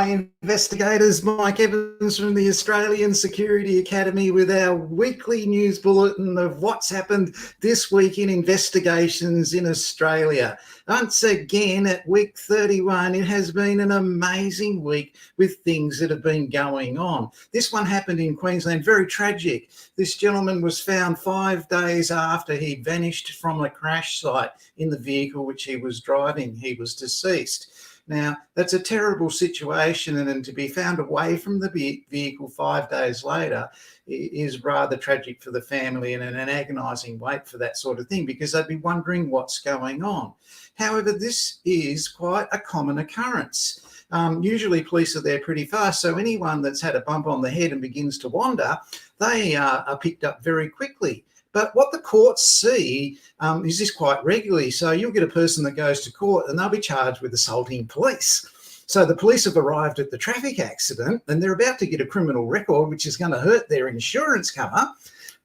Hi, investigators. Mike Evans from the Australian Security Academy with our weekly news bulletin of what's happened this week in investigations in Australia. Once again, at week 31, it has been an amazing week with things that have been going on. This one happened in Queensland, very tragic. This gentleman was found 5 days after he'd vanished from a crash site in the vehicle which he was driving. He was deceased. Now, that's a terrible situation, and to be found away from the vehicle 5 days later is rather tragic for the family and an agonising wait for that sort of thing, because they'd be wondering what's going on. However, this is quite a common occurrence. Usually police are there pretty fast, so anyone that's had a bump on the head and begins to wander, they are picked up very quickly. But what the courts see is this quite regularly. So you'll get a person that goes to court and they'll be charged with assaulting police. So the police have arrived at the traffic accident and they're about to get a criminal record, which is going to hurt their insurance cover,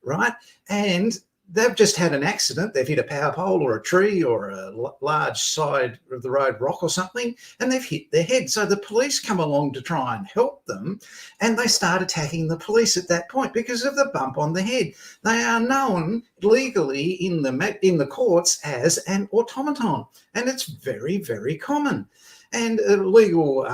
right? And they've just had an accident. They've hit a power pole or a tree or a large side of the road rock or something, and they've hit their head. So the police come along to try and help them, and they start attacking the police at that point because of the bump on the head. They are known legally in the courts as an automaton, and it's very, very common. And a legal,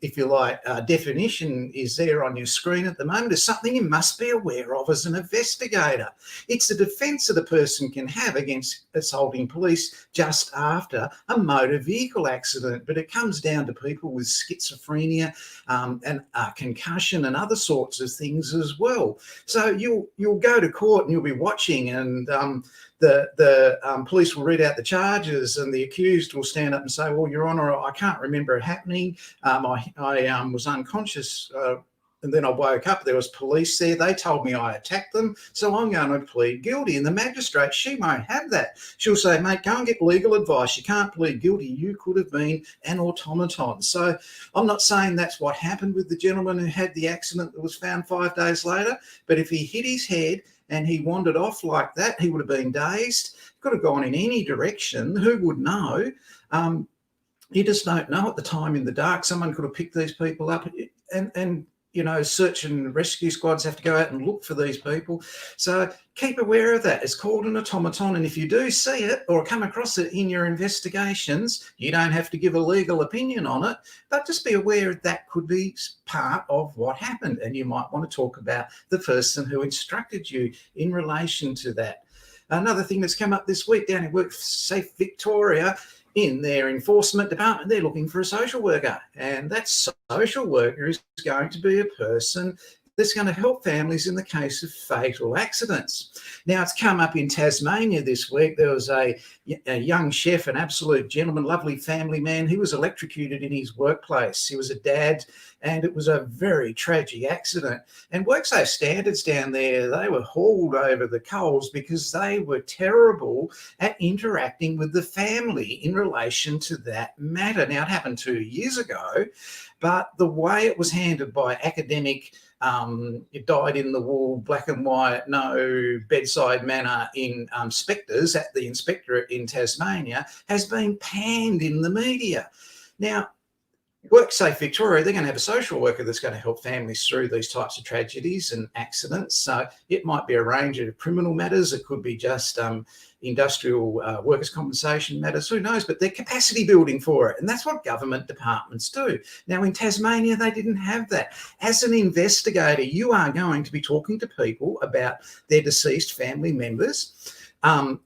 if you like, definition is there on your screen at the moment. It's something you must be aware of as an investigator. It's a defence that a person can have against assaulting police just after a motor vehicle accident. But it comes down to people with schizophrenia and concussion and other sorts of things as well. So you'll go to court and you'll be watching, and the police will read out the charges, and the accused will stand up and say, well, Your Honour, I can't remember it happening. I was unconscious and then I woke up. There was police there. They told me I attacked them, so I'm going to plead guilty. And the magistrate, she won't have that. She'll say, mate, go and get legal advice. You can't plead guilty. You could have been an automaton. So I'm not saying that's what happened with the gentleman who had the accident that was found 5 days later, but if he hit his head and he wandered off like that, he would have been dazed, could have gone in any direction. Who would know? You just don't know at the time in the dark. Someone could have picked these people up, and you know, search and rescue squads have to go out and look for these people. So keep aware of that. It's called an automaton, and if you do see it or come across it in your investigations, you don't have to give a legal opinion on it, but just be aware that could be part of what happened, and you might want to talk about the person who instructed you in relation to that. Another thing that's come up this week down in WorkSafe Victoria, in their enforcement department, they're looking for a social worker, and that social worker is going to be a person that's going to help families in the case of fatal accidents. Now, it's come up in Tasmania this week. There was a young chef, an absolute gentleman, lovely family man. He was electrocuted in his workplace. He was a dad, and it was a very tragic accident. And WorkSafe standards down there, they were hauled over the coals because they were terrible at interacting with the family in relation to that matter. Now, it happened 2 years ago, but the way it was handled by academic, it died in the wool, black and white, no bedside manner in inspectors at the inspectorate in Tasmania has been panned in the media. Now, WorkSafe Victoria, they're going to have a social worker that's going to help families through these types of tragedies and accidents. So it might be a range of criminal matters. It could be just industrial workers' compensation matters. Who knows? But they're capacity building for it. And that's what government departments do. Now, in Tasmania, they didn't have that. As an investigator, you are going to be talking to people about their deceased family members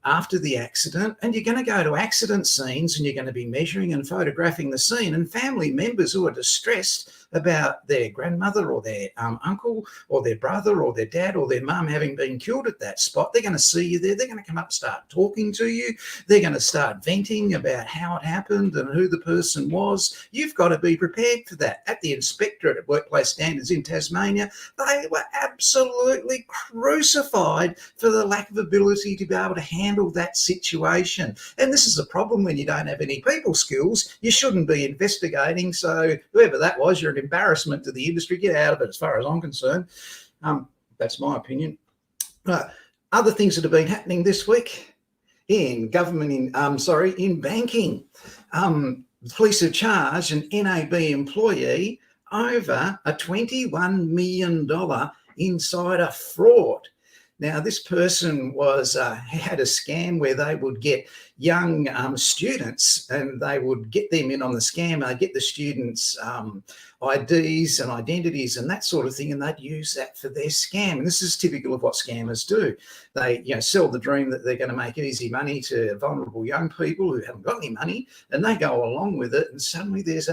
after the accident, and you're going to go to accident scenes and you're going to be measuring and photographing the scene, and family members who are distressed about their grandmother or their uncle or their brother or their dad or their mum having been killed at that spot, they're going to see you there. They're going to come up and start talking to you. They're going to start venting about how it happened and who the person was. You've got to be prepared for that. At the inspectorate at Workplace Standards in Tasmania, they were absolutely crucified for the lack of ability to be able to handle that situation. And this is a problem when you don't have any people skills. You shouldn't be investigating. So whoever that was, you're an embarrassment to the industry. Get out of it, as far as I'm concerned. That's my opinion. Other things that have been happening this week in government, in banking. The police have charged an NAB employee over a $21 million insider fraud. Now, this person had a scam where they would get young students and they would get them in on the scam. They'd get the students' IDs and identities and that sort of thing, and they'd use that for their scam. And this is typical of what scammers do. They sell the dream that they're going to make easy money to vulnerable young people who haven't got any money, and they go along with it, and suddenly there's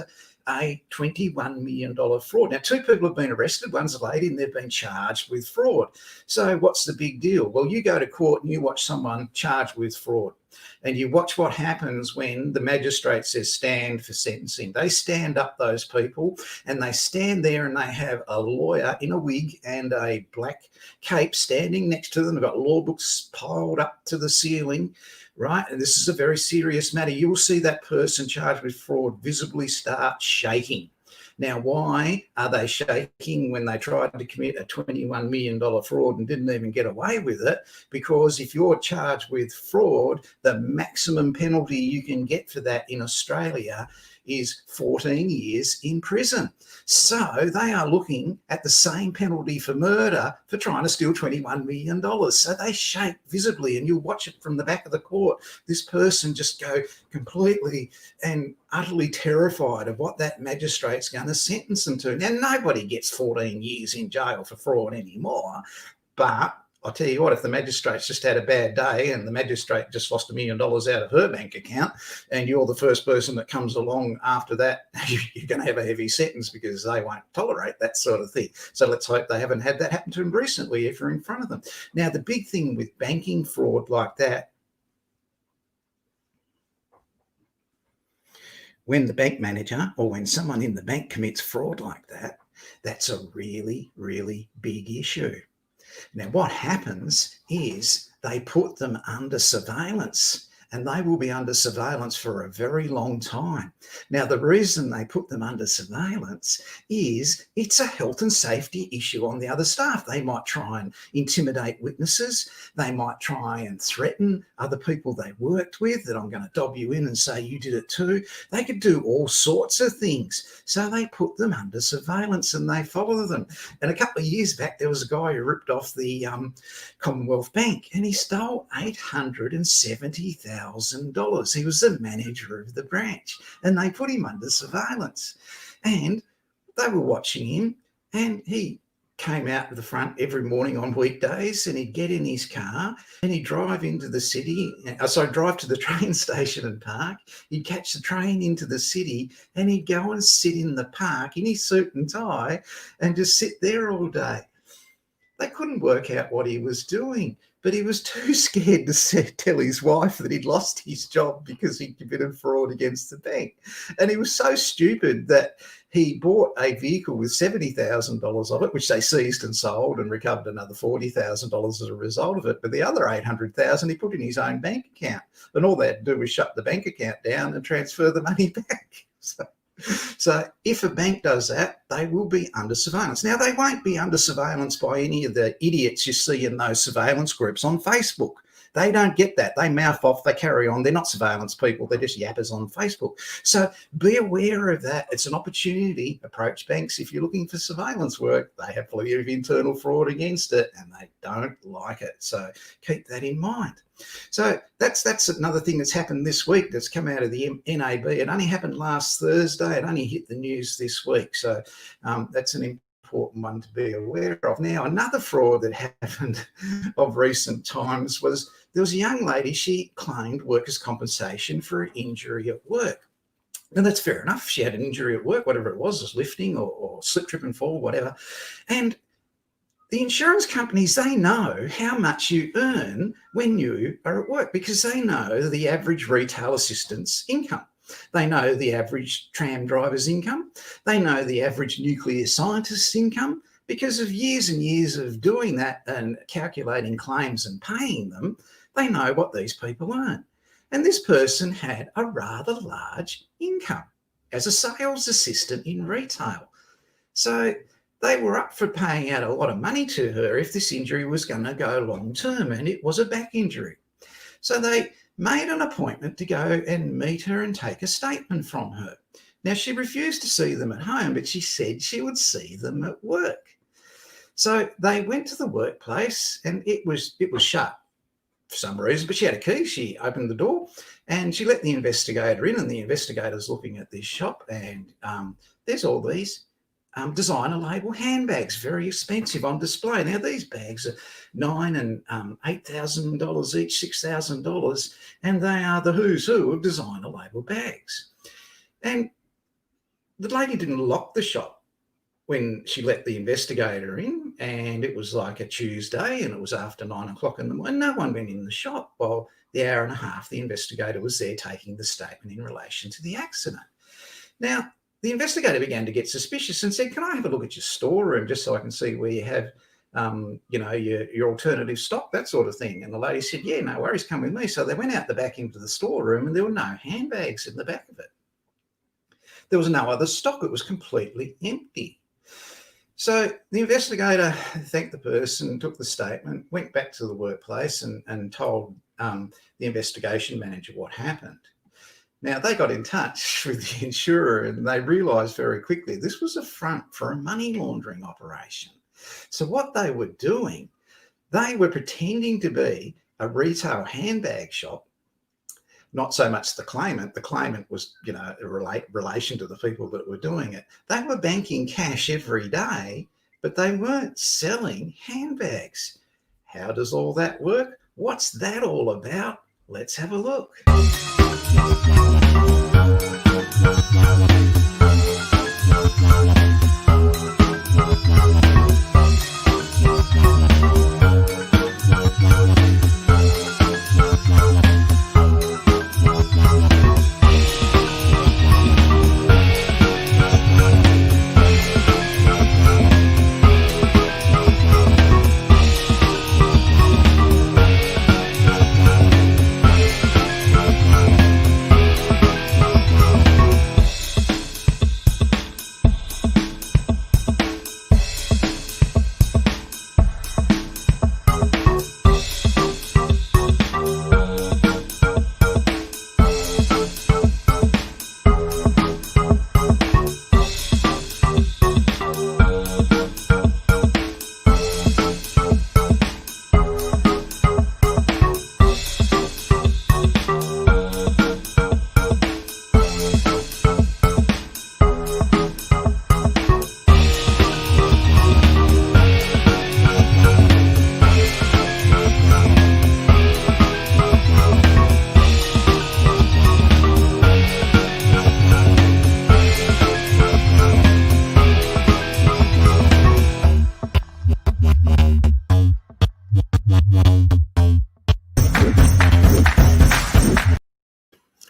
a $21 million fraud. Now, 2 people have been arrested. One's a lady and they've been charged with fraud. So what's the big deal? Well, you go to court and you watch someone charged with fraud, and you watch what happens when the magistrate says stand for sentencing. They stand up those people and they stand there and they have a lawyer in a wig and a black cape standing next to them. They've got law books piled up to the ceiling, right? And this is a very serious matter. You will see that person charged with fraud visibly start shaking. Now, why are they shaking when they tried to commit a $21 million fraud and didn't even get away with it? Because if you're charged with fraud, the maximum penalty you can get for that in Australia is 14 years in prison. So they are looking at the same penalty for murder for trying to steal $21 million. So they shake visibly, and you'll watch it from the back of the court. This person just go completely and utterly terrified of what that magistrate's going to sentence them to. Now, nobody gets 14 years in jail for fraud anymore, but I'll tell you what, if the magistrate's just had a bad day and the magistrate just lost $1 million out of her bank account and you're the first person that comes along after that, you're going to have a heavy sentence because they won't tolerate that sort of thing. So let's hope they haven't had that happen to them recently if you're in front of them. Now, the big thing with banking fraud like that, when the bank manager or when someone in the bank commits fraud like that, that's a really, really big issue. Now, what happens is they put them under surveillance, and they will be under surveillance for a very long time. Now, the reason they put them under surveillance is it's a health and safety issue on the other staff. They might try and intimidate witnesses. They might try and threaten other people they worked with that I'm going to dob you in and say you did it too. They could do all sorts of things. So they put them under surveillance and they follow them. And a couple of years back, there was a guy who ripped off the Commonwealth Bank and he stole $870,000. He was the manager of the branch, and they put him under surveillance. And they were watching him, and he came out to the front every morning on weekdays, and he'd get in his car and he'd drive into the city. Drive to the train station and park. He'd catch the train into the city, and he'd go and sit in the park in his suit and tie and just sit there all day. They couldn't work out what he was doing, but he was too scared to tell his wife that he'd lost his job because he'd committed fraud against the bank. And he was so stupid that he bought a vehicle with $70,000 of it, which they seized and sold and recovered another $40,000 as a result of it. But the other $800,000 he put in his own bank account. And all they had to do was shut the bank account down and transfer the money back. So if a bank does that, they will be under surveillance. Now, they won't be under surveillance by any of the idiots you see in those surveillance groups on Facebook. They don't get that. They mouth off, they carry on. They're not surveillance people. They're just yappers on Facebook. So be aware of that. It's an opportunity. Approach banks if you're looking for surveillance work. They have plenty of internal fraud against it and they don't like it. So keep that in mind. So that's another thing that's happened this week that's come out of the NAB. It only happened last Thursday. It only hit the news this week. So that's an important one to be aware of. Now, another fraud that happened of recent times was there was a young lady, she claimed workers' compensation for an injury at work. And that's fair enough. She had an injury at work, whatever it was lifting or slip, trip and fall, whatever. And the insurance companies, they know how much you earn when you are at work because they know the average retail assistant's income. They know the average tram driver's income. They know the average nuclear scientist's income because of years and years of doing that and calculating claims and paying them. They know what these people earn. And this person had a rather large income as a sales assistant in retail. So they were up for paying out a lot of money to her if this injury was going to go long term, and it was a back injury. So they made an appointment to go and meet her and take a statement from her. Now, she refused to see them at home, but she said she would see them at work. So they went to the workplace and it was shut for some reason, but she had a key. She opened the door and she let the investigator in, and the investigator's looking at this shop, and there's all these designer label handbags, very expensive, on display. Now, these bags are $9,000 and $8,000 each, $6,000, and they are the who's who of designer label bags. And the lady didn't lock the shop when she let the investigator in, and it was like a Tuesday and it was after 9 o'clock in the morning. No one went in the shop. Well, the hour and a half the investigator was there taking the statement in relation to the accident. Now, the investigator began to get suspicious and said, "Can I have a look at your storeroom just so I can see where you have your alternative stock, that sort of thing?" And the lady said, "Yeah, no worries, come with me." So they went out the back into the storeroom and there were no handbags in the back of it. There was no other stock. It was completely empty. So the investigator thanked the person, took the statement, went back to the workplace and told the investigation manager what happened. Now, they got in touch with the insurer and they realised very quickly this was a front for a money laundering operation. So what they were doing, they were pretending to be a retail handbag shop. Not so much the claimant. The claimant was, a relation to the people that were doing it. They were banking cash every day, but they weren't selling handbags. How does all that work? What's that all about? Let's have a look.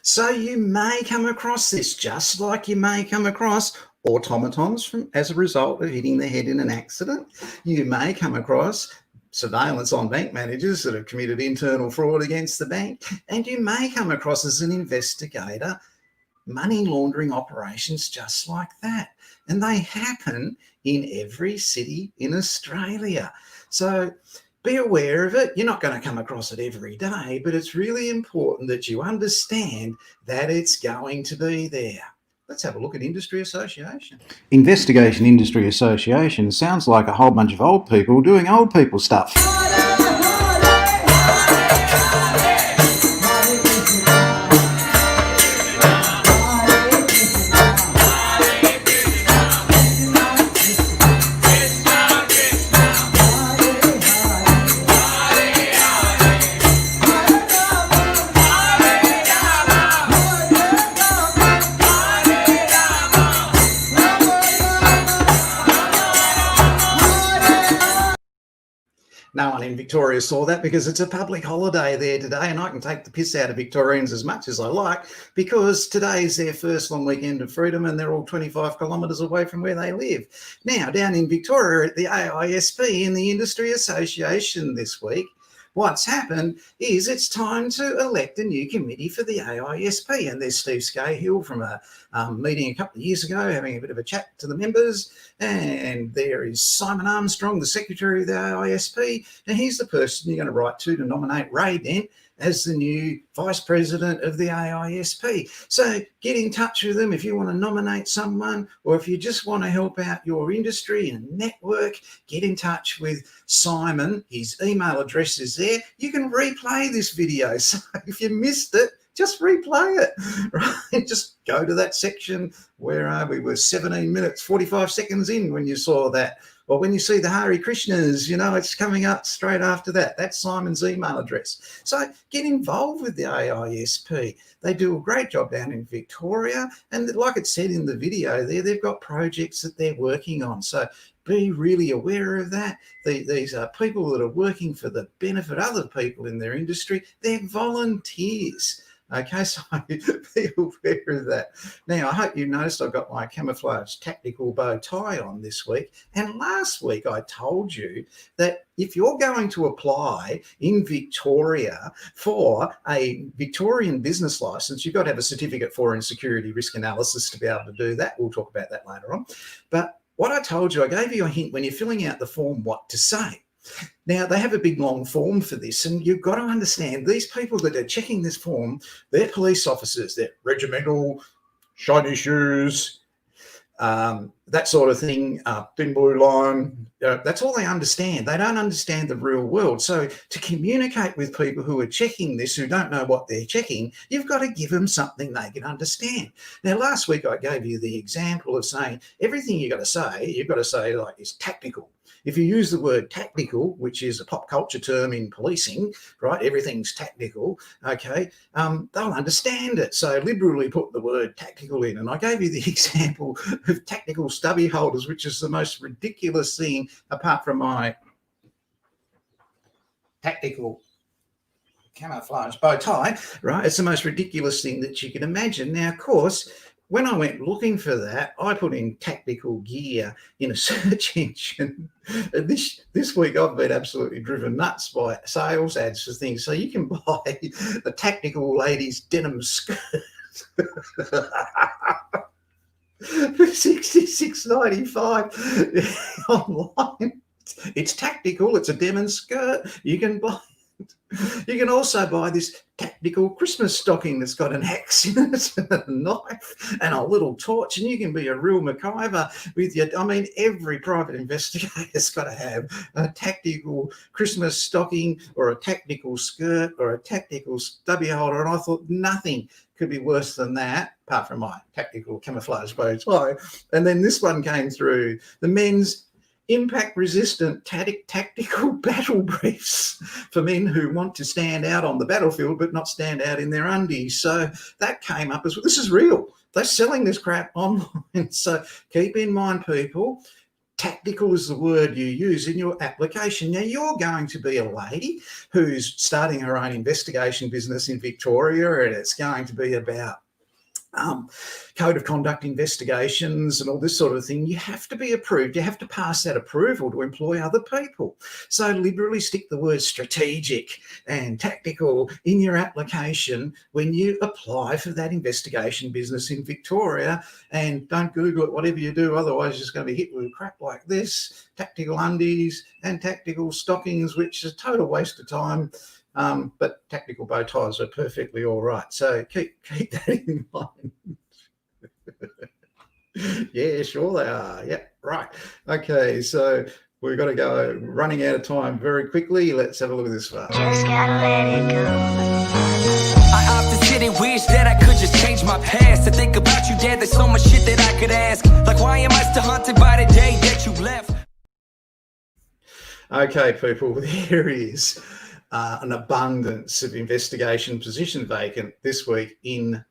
So you may come across this, just like you may come across automatons as a result of hitting their head in an accident. You may come across surveillance on bank managers that have committed internal fraud against the bank. And you may come across, as an investigator, money laundering operations just like that. And they happen in every city in Australia. So be aware of it. You're not going to come across it every day, but it's really important that you understand that it's going to be there. Let's have a look at Industry Association. Investigation Industry Association sounds like a whole bunch of old people doing old people stuff. No one in Victoria saw that because it's a public holiday there today, and I can take the piss out of Victorians as much as I like because today's their first long weekend of freedom and they're all 25 kilometres away from where they live. Now, down in Victoria at the AISP in the Industry Association this week, what's happened is it's time to elect a new committee for the AISP. And there's Steve Scahill from a meeting a couple of years ago having a bit of a chat to the members. And there is Simon Armstrong, the secretary of the AISP. And he's the person you're going to write to nominate Ray Dent as the new Vice President of the AISP. So get in touch with them if you want to nominate someone, or if you just want to help out your industry and network, get in touch with Simon. His email address is there. You can replay this video. So if you missed it, just replay it, right? Just go to that section where we were 17 minutes, 45 seconds in when you saw that. Or when you see the Hare Krishnas, you know, it's coming up straight after that. That's Simon's email address. So get involved with the AISP. They do a great job down in Victoria. And like it said in the video there, they've got projects that they're working on. So be really aware of that. These are people that are working for the benefit of other people in their industry. They're volunteers. Okay, so be aware of that. Now, I hope you noticed I've got my camouflage tactical bow tie on this week. And last week I told you that if you're going to apply in Victoria for a Victorian business license, you've got to have a certificate for security risk analysis to be able to do that. We'll talk about that later on. But what I told you, I gave you a hint when you're filling out the form what to say. Now, they have a big, long form for this, and you've got to understand these people that are checking this form, they're police officers, they're regimental, shiny shoes, that sort of thing, thin blue line. That's all they understand. They don't understand the real world. So to communicate with people who are checking this, who don't know what they're checking, you've got to give them something they can understand. Now, last week I gave you the example of saying everything you've got to say like is tactical. If you use the word tactical, which is a pop culture term in policing, right? Everything's tactical, okay? They'll understand it. So liberally put the word tactical in. And I gave you the example of tactical stubby holders, which is the most ridiculous thing apart from my tactical camouflage bow tie, right? It's the most ridiculous thing that you can imagine. Now, of course, when I went looking for that, I put in tactical gear in a search engine. And this week I've been absolutely driven nuts by sales ads for things. So you can buy the tactical ladies denim skirt for $66.95 online. It's tactical. It's a denim skirt. You can buy. You can also buy this tactical Christmas stocking that's got an axe in it, and a knife and a little torch, and you can be a real MacGyver with your. I mean, every private investigator's got to have a tactical Christmas stocking or a tactical skirt or a tactical stubby holder, and I thought nothing could be worse than that, apart from my tactical camouflage bow tie. And then this one came through, the men's impact-resistant tactical battle briefs for men who want to stand out on the battlefield but not stand out in their undies. So that came up as well. This is real. They're selling this crap online. So keep in mind, people, tactical is the word you use in your application. Now, you're going to be a lady who's starting her own investigation business in Victoria, and it's going to be about code of conduct investigations and all this sort of thing. You have to be approved. You have to pass that approval to employ other people. So liberally stick the word strategic and tactical in your application when you apply for that investigation business in Victoria, and don't Google it, whatever you do, otherwise you're just going to be hit with crap like this, tactical undies and tactical stockings, which is a total waste of time. But tactical bow ties are perfectly all right. So keep that in mind. Yeah, sure they are. Yeah, right. Okay, so we've got to go running out of time very quickly. Let's have a look at this one. Just gotta let it go. I often sit and wish that I could just change my past. To think about you, Dad, there's so much shit that I could ask. Like, why am I still haunted by the day that you left? Okay, people, there is an abundance of investigation position vacant this week in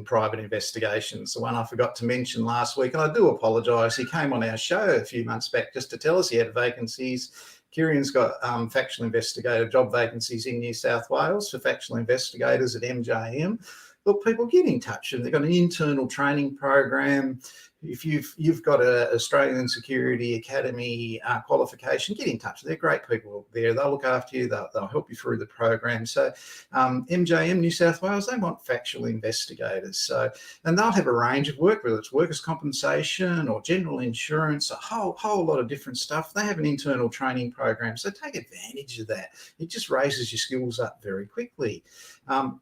private investigations. The one I forgot to mention last week, and I do apologise, he came on our show a few months back just to tell us he had vacancies. Kieran's got factional investigator job vacancies in New South Wales for factional investigators at MJM. Look, people, get in touch, and they've got an internal training program. if you've got an Australian Security Academy qualification, get in touch. They're great people there. They'll look after you. They'll help you through the program. So MJM New South Wales, they want factual investigators. So, and they'll have a range of work, whether it's workers' compensation or general insurance, a whole lot of different stuff. They have an internal training program, so take advantage of that. It just raises your skills up very quickly.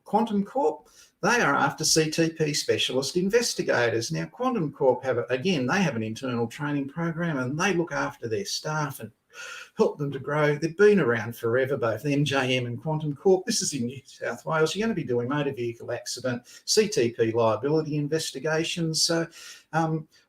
Quantum Corp, they are after CTP specialist investigators. Now, Quantum Corp they have an internal training program, and they look after their staff and help them to grow. They've been around forever, both MJM and Quantum Corp. This is in New South Wales. You're going to be doing motor vehicle accident, CTP liability investigations. So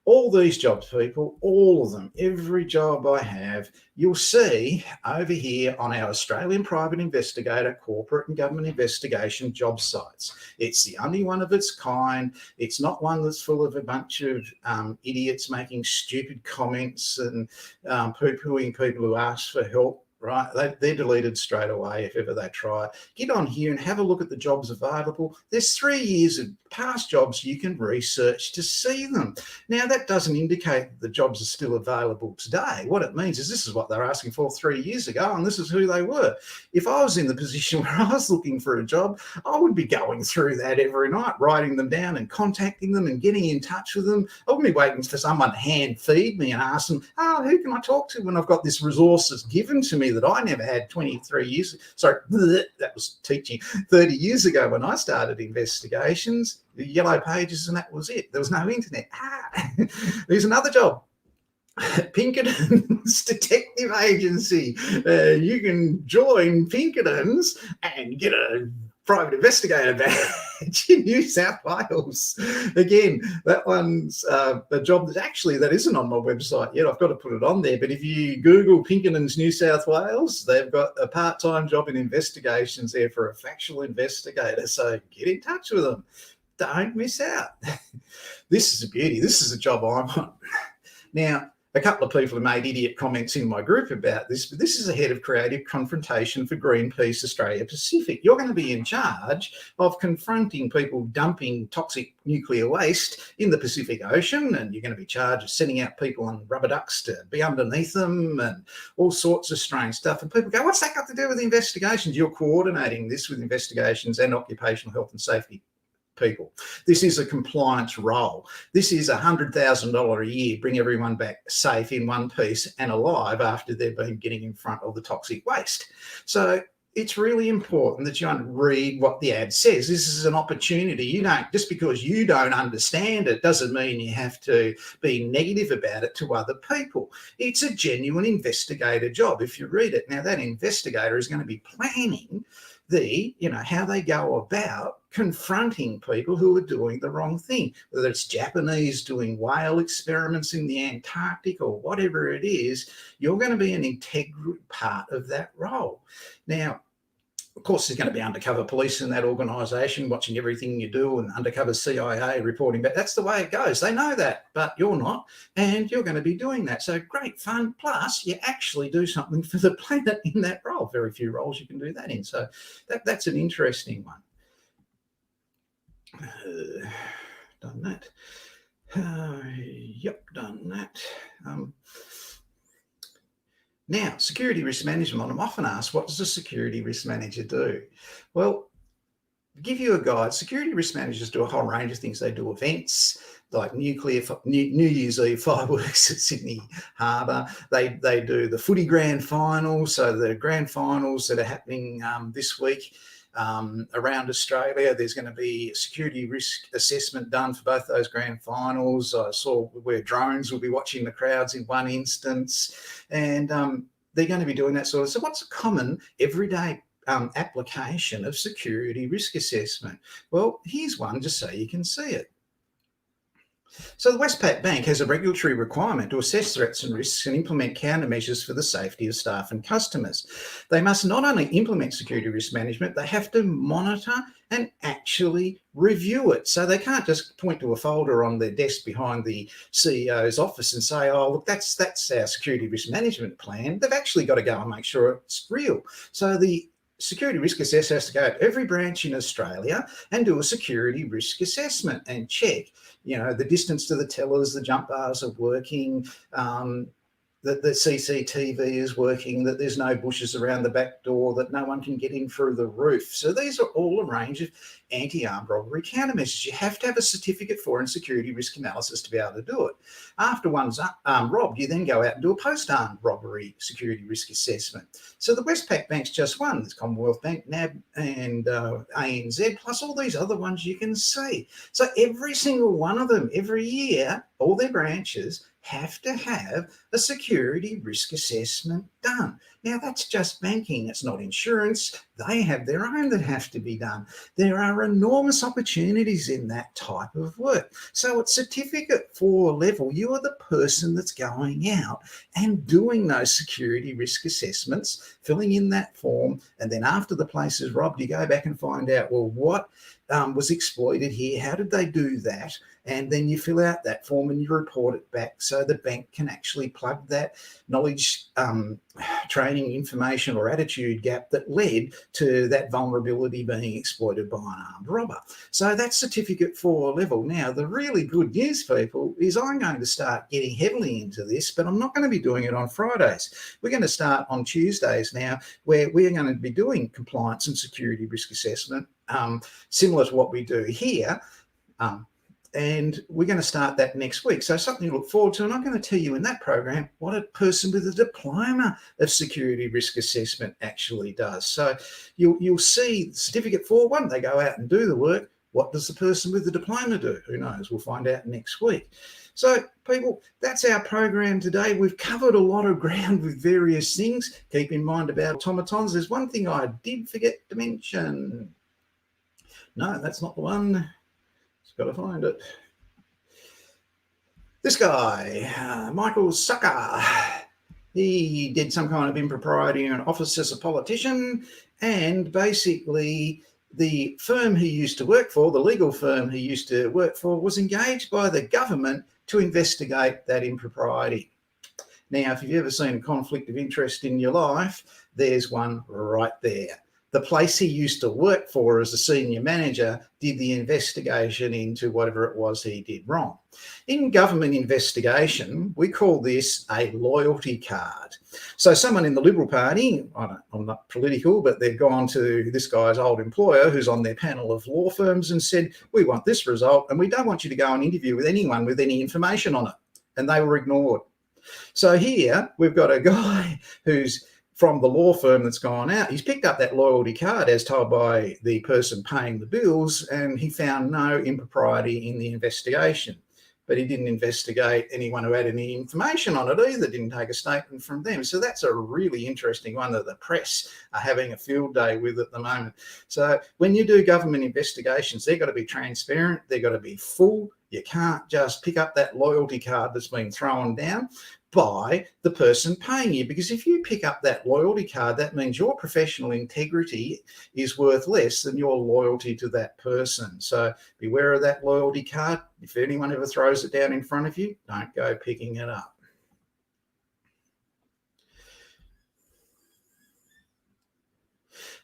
all these jobs, people, all of them, every job I have, you'll see over here on our Australian Private Investigator, Corporate and Government Investigation job sites. It's the only one of its kind. It's not one that's full of a bunch of idiots making stupid comments and poo-pooing people who ask for help. Right, they're deleted straight away if ever they try. Get on here and have a look at the jobs available. There's 3 years of past jobs you can research to see them. Now, that doesn't indicate that the jobs are still available today. What it means is this is what they're asking for 3 years ago, and this is who they were. If I was in the position where I was looking for a job, I would be going through that every night, writing them down and contacting them and getting in touch with them. I wouldn't be waiting for someone to hand feed me and ask them, who can I talk to when I've got this resource that's given to me that I never had 23 years. Sorry, that was teaching 30 years ago when I started investigations. The yellow pages and that was it. There was no internet. There's another job. Pinkerton's Detective Agency. You can join Pinkerton's and get a private investigator badge in New South Wales. Again, that one's a job that isn't on my website yet. I've got to put it on there. But if you Google Pinkerton's New South Wales, they've got a part-time job in investigations there for a factual investigator. So get in touch with them. Don't miss out. This is a beauty. This is a job I want. Now, a couple of people have made idiot comments in my group about this, but this is a head of creative confrontation for Greenpeace Australia Pacific. You're going to be in charge of confronting people dumping toxic nuclear waste in the Pacific Ocean, and you're going to be charged of sending out people on rubber ducks to be underneath them and all sorts of strange stuff. And people go, what's that got to do with investigations? You're coordinating this with investigations and occupational health and safety people. This is a compliance role. This is $100,000 a year, bring everyone back safe in one piece and alive after they've been getting in front of the toxic waste. So it's really important that you read what the ad says. This is an opportunity. You don't, just because you don't understand it doesn't mean you have to be negative about it to other people. It's a genuine investigator job if you read it. Now, that investigator is going to be planning how they go about confronting people who are doing the wrong thing, whether it's Japanese doing whale experiments in the Antarctic or whatever it is. You're going to be an integral part of that role. Now, of course, there's going to be undercover police in that organisation watching everything you do, and undercover CIA reporting back. That's the way it goes. They know that, but you're not, and you're going to be doing that. So great fun. Plus, you actually do something for the planet in that role. Very few roles you can do that in. So that's an interesting one. Done that. Yep, done that. Now, security risk management. I'm often asked, what does a security risk manager do? Well, to give you a guide, security risk managers do a whole range of things. They do events like New Year's Eve fireworks at Sydney Harbour. They do the footy grand finals, so the grand finals that are happening this week. Around Australia, there's going to be a security risk assessment done for both those grand finals. I saw where drones will be watching the crowds in one instance, and they're going to be doing that sort of. So what's a common everyday application of security risk assessment? Well, here's one just so you can see it. So the Westpac Bank has a regulatory requirement to assess threats and risks and implement countermeasures for the safety of staff and customers. They must not only implement security risk management, they have to monitor and actually review it. So they can't just point to a folder on their desk behind the CEO's office and say, oh, look, that's our security risk management plan. They've actually got to go and make sure it's real. So the security risk assessor has to go to every branch in Australia and do a security risk assessment and check, the distance to the tellers, the jump bars are working, that the CCTV is working, that there's no bushes around the back door, that no one can get in through the roof. So these are all a range of anti-armed robbery countermeasures. You have to have a certificate for and security risk analysis to be able to do it. After one's robbed, you then go out and do a post-armed robbery security risk assessment. So the Westpac bank's just one. There's Commonwealth Bank, NAB and ANZ, plus all these other ones you can see. So every single one of them, every year, all their branches have to have a security risk assessment done. Now, that's just banking. It's not insurance. They have their own that have to be done. There are enormous opportunities in that type of work. So at certificate 4 level, you are the person that's going out and doing those security risk assessments, filling in that form, and then after the place is robbed, you go back and find out, well, what was exploited here? How did they do that? And then you fill out that form and you report it back so the bank can actually plug that knowledge, training, information or attitude gap that led to that vulnerability being exploited by an armed robber. So that's certificate 4 level. Now, the really good news, people, is I'm going to start getting heavily into this, but I'm not going to be doing it on Fridays. We're going to start on Tuesdays now, where we're going to be doing compliance and security risk assessment, similar to what we do here. And we're going to start that next week. So something to look forward to. And I'm going to tell you in that program what a person with a diploma of security risk assessment actually does. So you'll see certificate 4-1, they go out and do the work. What does the person with the diploma do? Who knows? We'll find out next week. So people, that's our program today. We've covered a lot of ground with various things. Keep in mind about automatons. There's one thing I did forget to mention. No, that's not the one. Got to find it. This guy, Michael Sucker, he did some kind of impropriety in an office as a politician, and basically the firm he used to work for, the legal firm he used to work for, was engaged by the government to investigate that impropriety. Now, if you've ever seen a conflict of interest in your life, there's one right there. The place he used to work for as a senior manager did the investigation into whatever it was he did wrong. In government investigation, we call this a loyalty card. So someone in the Liberal Party, I'm not political, but they've gone to this guy's old employer who's on their panel of law firms and said, we want this result and we don't want you to go and interview with anyone with any information on it. And they were ignored. So here we've got a guy who's from the law firm that's gone out. He's picked up that loyalty card as told by the person paying the bills, and he found no impropriety in the investigation. But he didn't investigate anyone who had any information on it either, didn't take a statement from them. So that's a really interesting one that the press are having a field day with at the moment. So when you do government investigations, they've got to be transparent, they've got to be full. You can't just pick up that loyalty card that's been thrown down by the person paying you, because if you pick up that loyalty card, that means your professional integrity is worth less than your loyalty to that person. So beware of that loyalty card. If anyone ever throws it down in front of you, don't go picking it up.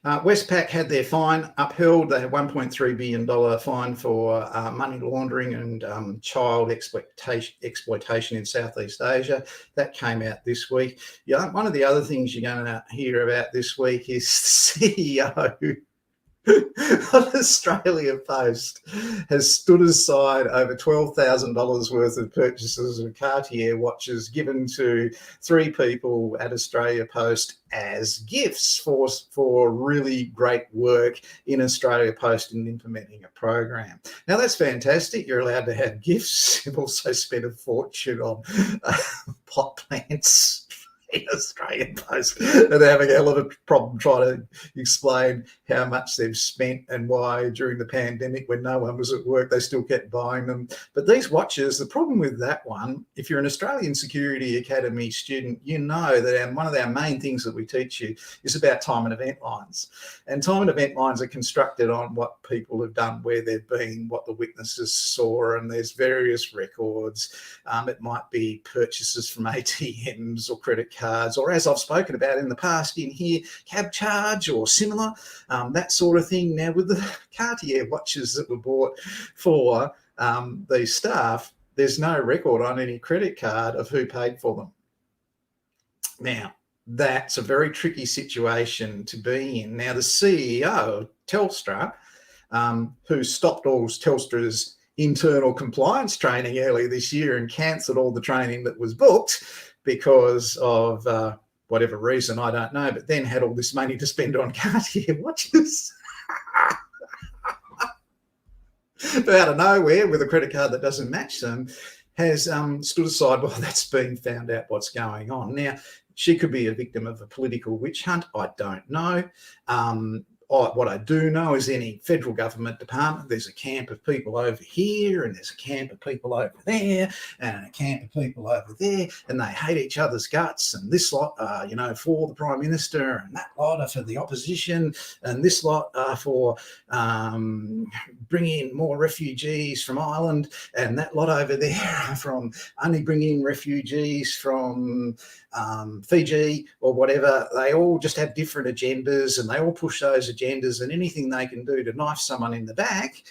Westpac had their fine upheld. They had $1.3 billion fine for money laundering and child exploitation in Southeast Asia. That came out this week. Yeah, one of the other things you're going to hear about this week is the CEO of Australia Post has stood aside over $12,000 worth of purchases of Cartier watches given to 3 people at Australia Post as gifts for really great work in Australia Post in implementing a program. Now that's fantastic. You're allowed to have gifts. You've also spent a fortune on pot plants in Australian Post, and they're having a hell of a problem trying to explain how much they've spent and why during the pandemic when no one was at work they still kept buying them. But these watches, the problem with that one, if you're an Australian Security Academy student, you know that one of our main things that we teach you is about time and event lines. And time and event lines are constructed on what people have done, where they've been, what the witnesses saw, and there's various records. It might be purchases from ATMs or credit cards, or as I've spoken about in the past in here, cab charge or similar, that sort of thing. Now, with the Cartier watches that were bought for these staff, there's no record on any credit card of who paid for them. Now, that's a very tricky situation to be in. Now, the CEO of Telstra, who stopped all Telstra's internal compliance training earlier this year and cancelled all the training that was booked because of whatever reason, I don't know, but then had all this money to spend on Cartier watches. But out of nowhere, with a credit card that doesn't match them, has stood aside while that's been found out what's going on. Now, she could be a victim of a political witch hunt. I don't know. What I do know is any federal government department, there's a camp of people over here and there's a camp of people over there and a camp of people over there, and they hate each other's guts, and this lot are, for the Prime Minister, and that lot are for the opposition, and this lot are for bringing in more refugees from Ireland, and that lot over there are from only bringing in refugees from Fiji or whatever. They all just have different agendas, and they all push those agendas, and anything they can do to knife someone in the back,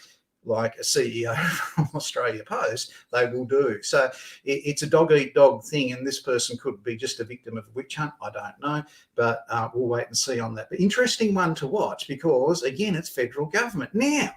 like a CEO from Australia Post, they will do. So it's a dog-eat-dog thing, and this person could be just a victim of a witch hunt. I don't know, but we'll wait and see on that. But interesting one to watch because, again, it's federal government. Now,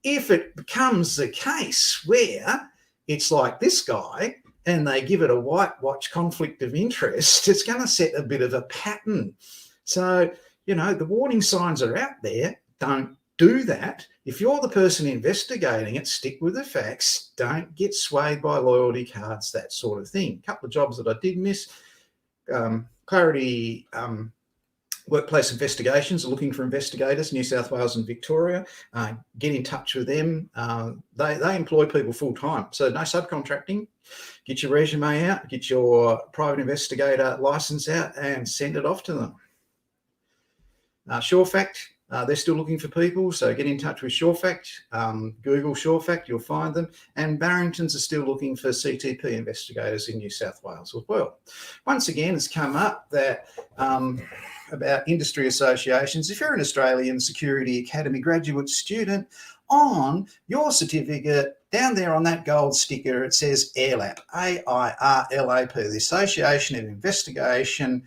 if it becomes the case where it's like this guy and they give it a whitewash conflict of interest, it's going to set a bit of a pattern. So, the warning signs are out there. Don't do that. If you're the person investigating it, stick with the facts. Don't get swayed by loyalty cards, that sort of thing. A couple of jobs that I did miss. Clarity Workplace Investigations are looking for investigators, New South Wales and Victoria. Get in touch with them. They employ people full time, so no subcontracting. Get your resume out, get your private investigator license out and send it off to them. SureFact, they're still looking for people, so get in touch with SureFact. Google SureFact, you'll find them. And Barrington's are still looking for CTP investigators in New South Wales as well. Once again, it's come up that about industry associations. If you're an Australian Security Academy graduate student, on your certificate, down there on that gold sticker, it says AIRLAP, AIRLAP, the Association of Investigation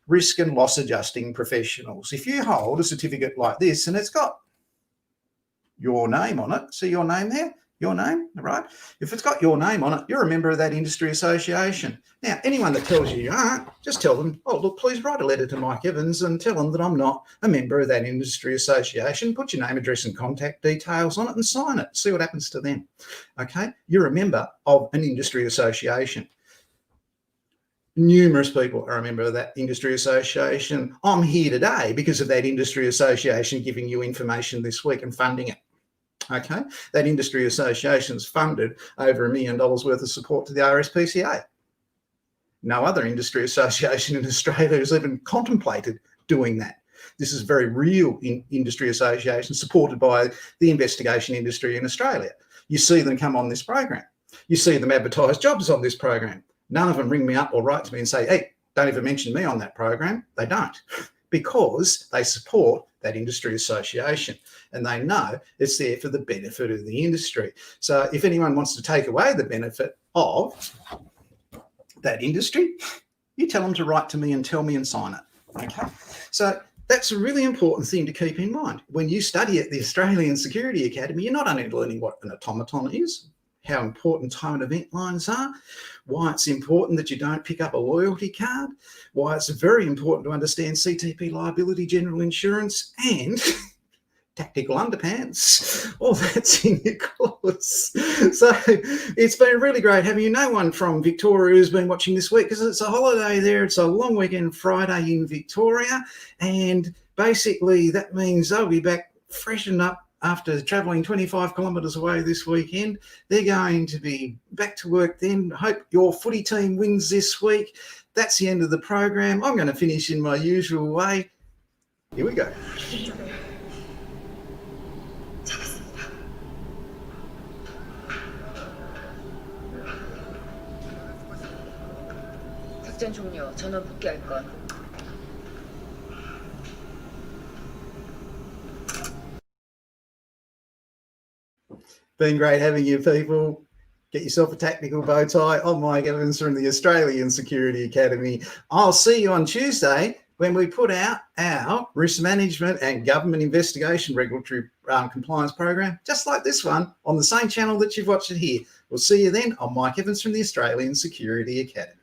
Risk and Loss Adjusting Professionals. If you hold a certificate like this and it's got your name on it, see your name there? Your name, right? If it's got your name on it, you're a member of that industry association. Now, anyone that tells you aren't, just tell them, oh, look, please write a letter to Mike Evans and tell them that I'm not a member of that industry association. Put your name, address and contact details on it and sign it. See what happens to them, okay? You're a member of an industry association. Numerous people are a member of that industry association. I'm here today because of that industry association giving you information this week and funding it. Okay, that industry association's funded over $1 million worth of support to the RSPCA. No other industry association in Australia has even contemplated doing that. This is very real industry association supported by the investigation industry in Australia. You see them come on this program. You see them advertise jobs on this program. None of them ring me up or write to me and say, hey, don't even mention me on that program. They don't, because they support that industry association and they know it's there for the benefit of the industry. So if anyone wants to take away the benefit of that industry, you tell them to write to me and tell me and sign it. Okay. So that's a really important thing to keep in mind. When you study at the Australian Security Academy, you're not only learning what an automaton is, how important time and event lines are, why it's important that you don't pick up a loyalty card, why it's very important to understand CTP liability, general insurance, and tactical underpants. All that's in your course. So it's been really great having you. No one from Victoria who's been watching this week because it's a holiday there. It's a long weekend Friday in Victoria. And basically that means they'll be back freshened up after travelling 25 kilometres away this weekend. They're going to be back to work then. Hope your footy team wins this week. That's the end of the program. I'm going to finish in my usual way. Here we go. 작전 종료. 전원 복귀할 것. Been great having you people. Get yourself a tactical bow tie. I'm Mike Evans from the Australian Security Academy. I'll see you on Tuesday when we put out our risk management and government investigation regulatory compliance program, just like this one, on the same channel that you've watched it here. We'll see you then. I'm Mike Evans from the Australian Security Academy.